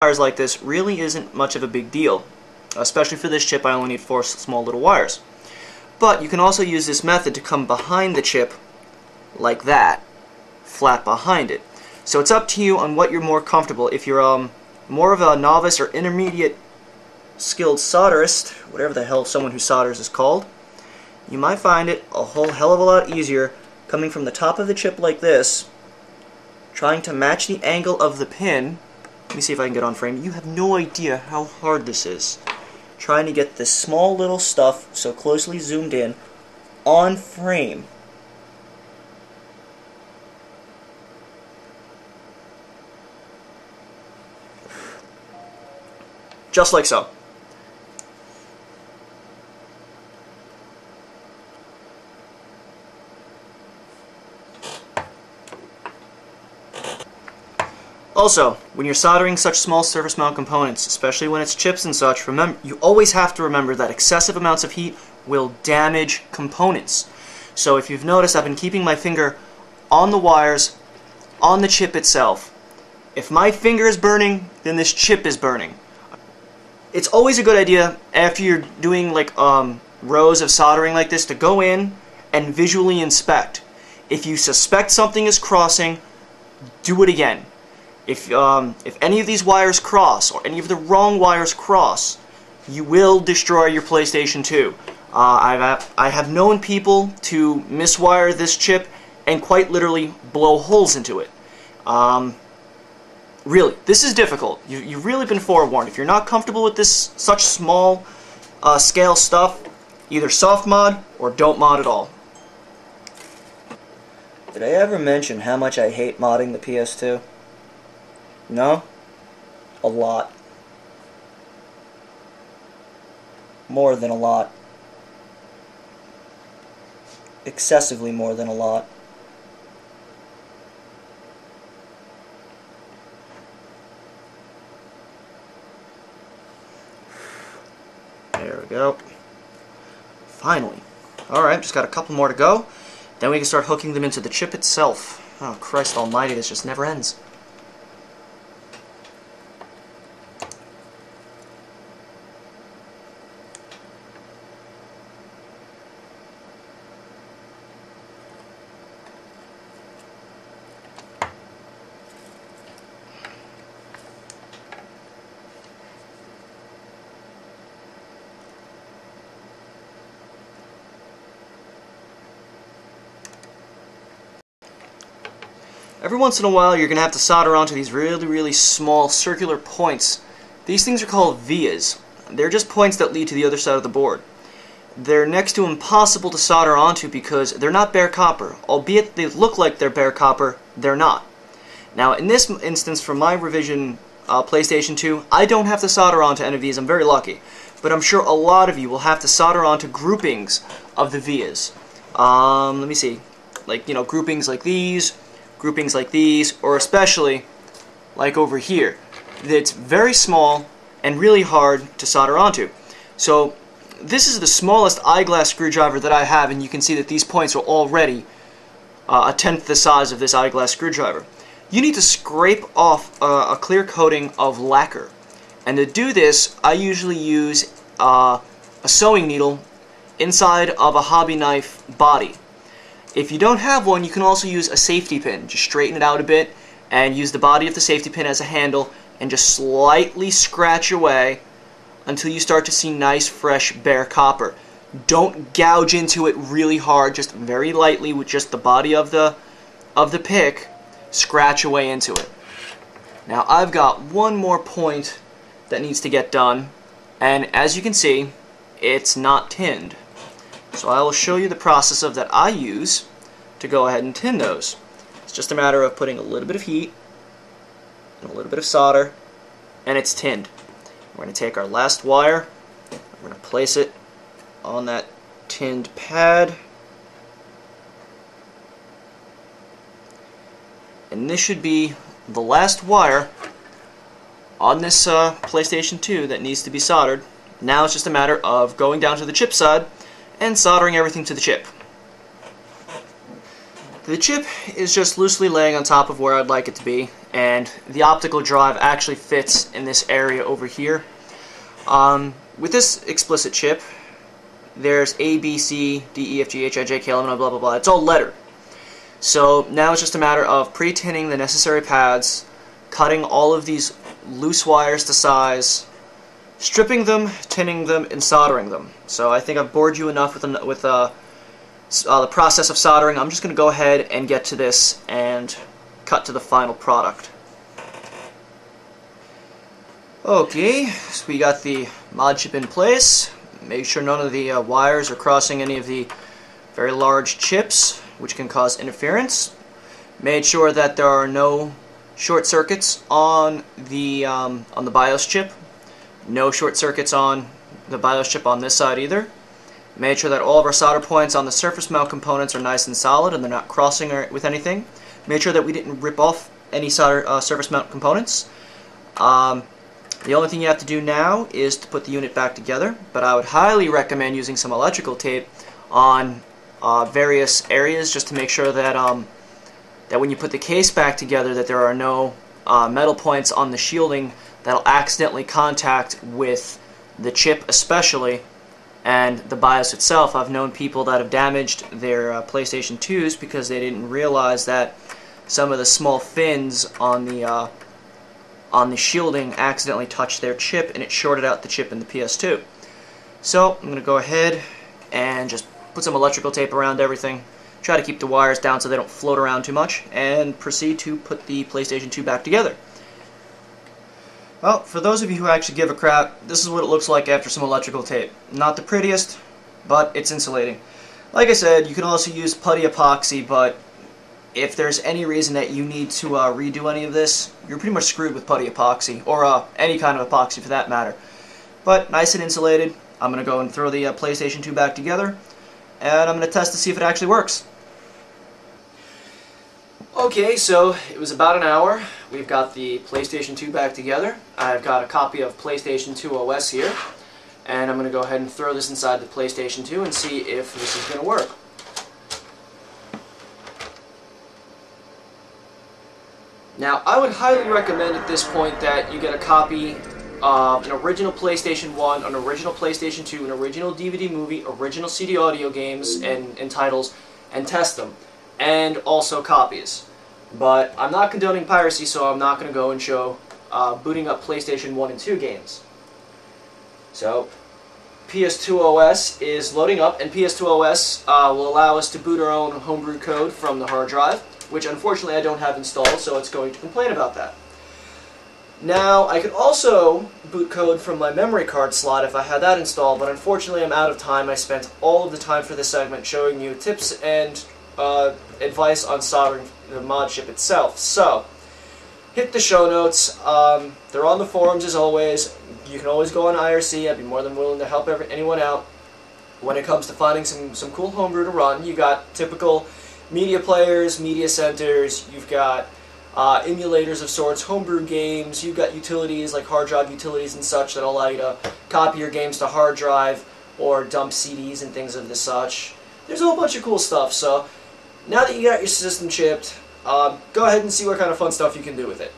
Wires like this really isn't much of a big deal. Especially for this chip, I only need 4 small little wires. But you can also use this method to come behind the chip like that, flat behind it. So it's up to you on what you're more comfortable. If you're more of a novice or intermediate skilled solderist, whatever the hell someone who solders is called, you might find it a whole hell of a lot easier coming from the top of the chip like this, trying to match the angle of the pin. Let me see if I can get on frame. You have no idea how hard this is. Trying to get this small little stuff so closely zoomed in on frame. Just like so. Also, when you're soldering such small surface mount components, especially when it's chips and such, remember, you always have to remember that excessive amounts of heat will damage components. So if you've noticed, I've been keeping my finger on the wires, on the chip itself. If my finger is burning, then this chip is burning. It's always a good idea, after you're doing like rows of soldering like this, to go in and visually inspect. If you suspect something is crossing, do it again. If any of these wires cross, or any of the wrong wires cross, you will destroy your PlayStation 2. I have known people to miswire this chip and quite literally blow holes into it. Really, this is difficult. You've really been forewarned. If you're not comfortable with this such small scale stuff, either soft mod or don't mod at all. Did I ever mention how much I hate modding the PS2? No? A lot. More than a lot. Excessively more than a lot. There we go. Finally. Alright, just got a couple more to go. Then we can start hooking them into the chip itself. Oh, Christ almighty, this just never ends. Every once in a while, you're going to have to solder onto these really small circular points. These things are called vias. They're just points that lead to the other side of the board. They're next to impossible to solder onto because they're not bare copper. Albeit they look like they're bare copper, they're not. Now, in this instance, for my revision PlayStation 2, I don't have to solder onto any of these. I'm very lucky. But I'm sure a lot of you will have to solder onto groupings of the vias. Let me see. Like, you know, groupings like these, or especially like over here. It's very small and really hard to solder onto. So this is the smallest eyeglass screwdriver that I have, and you can see that these points are already a tenth the size of this eyeglass screwdriver. You need to scrape off a clear coating of lacquer, and to do this I usually use a sewing needle inside of a hobby knife body. If you don't have one, you can also use a safety pin. Just straighten it out a bit and use the body of the safety pin as a handle and just slightly scratch away until you start to see nice, fresh, bare copper. Don't gouge into it really hard, just very lightly with just the body of the pick, scratch away into it. Now I've got one more point that needs to get done, and as you can see, it's not tinned. So I will show you the process that I use to go ahead and tin those. It's just a matter of putting a little bit of heat and a little bit of solder, and it's tinned. We're going to take our last wire, we're going to place it on that tinned pad, and this should be the last wire on this PlayStation 2 that needs to be soldered. Now it's just a matter of going down to the chip side and soldering everything to the chip. The chip is just loosely laying on top of where I'd like it to be, and the optical drive actually fits in this area over here. With this explicit chip, there's A, B, C, D, E, F, G, H, I, J, K, L, M, N, blah, blah, blah. It's all letter. So now it's just a matter of pre-tinning the necessary pads, cutting all of these loose wires to size, stripping them, tinning them, and soldering them. So I think I've bored you enough with the process of soldering. I'm just going to go ahead and get to this and cut to the final product. Okay, so we got the mod chip in place. Make sure none of the wires are crossing any of the very large chips, which can cause interference. Made sure that there are no short circuits on the BIOS chip. No short circuits on the BIOS chip on this side either. Made sure that all of our solder points on the surface mount components are nice and solid and they're not crossing with anything. Made sure that we didn't rip off any solder surface mount components. The only thing you have to do now is to put the unit back together, but I would highly recommend using some electrical tape on various areas just to make sure that that when you put the case back together that there are no metal points on the shielding that'll accidentally contact with the chip especially and the BIOS itself. I've known people that have damaged their PlayStation 2s because they didn't realize that some of the small fins on the shielding accidentally touched their chip and it shorted out the chip in the PS2. So I'm going to go ahead and just put some electrical tape around everything, try to keep the wires down so they don't float around too much, and proceed to put the PlayStation 2 back together. Well, for those of you who actually give a crap, this is what it looks like after some electrical tape. Not the prettiest, but it's insulating. Like I said, you can also use putty epoxy, but if there's any reason that you need to redo any of this, you're pretty much screwed with putty epoxy, or any kind of epoxy for that matter. But nice and insulated. I'm going to go and throw the PlayStation 2 back together, and I'm going to test to see if it actually works. Okay, so it was about an hour. We've got the PlayStation 2 back together. I've got a copy of PlayStation 2 OS here, and I'm going to go ahead and throw this inside the PlayStation 2 and see if this is going to work. Now, I would highly recommend at this point that you get a copy of an original PlayStation 1, an original PlayStation 2, an original DVD movie, original CD audio games and titles, and test them. And also copies. But I'm not condoning piracy, so I'm not going to go and show booting up PlayStation 1 and 2 games. So, PS2 OS is loading up, and PS2 OS will allow us to boot our own homebrew code from the hard drive, which unfortunately I don't have installed, so it's going to complain about that. Now, I could also boot code from my memory card slot if I had that installed, but unfortunately I'm out of time. I spent all of the time for this segment showing you tips and advice on soldering the mod chip itself. So, hit the show notes. They're on the forums as always. You can always go on IRC. I'd be more than willing to help anyone out when it comes to finding some cool homebrew to run. You got typical media players, media centers, you've got emulators of sorts, homebrew games, you've got utilities like hard drive utilities and such that allow you to copy your games to hard drive or dump CDs and things of the such. There's a whole bunch of cool stuff, so now that you got your system chipped, go ahead and see what kind of fun stuff you can do with it.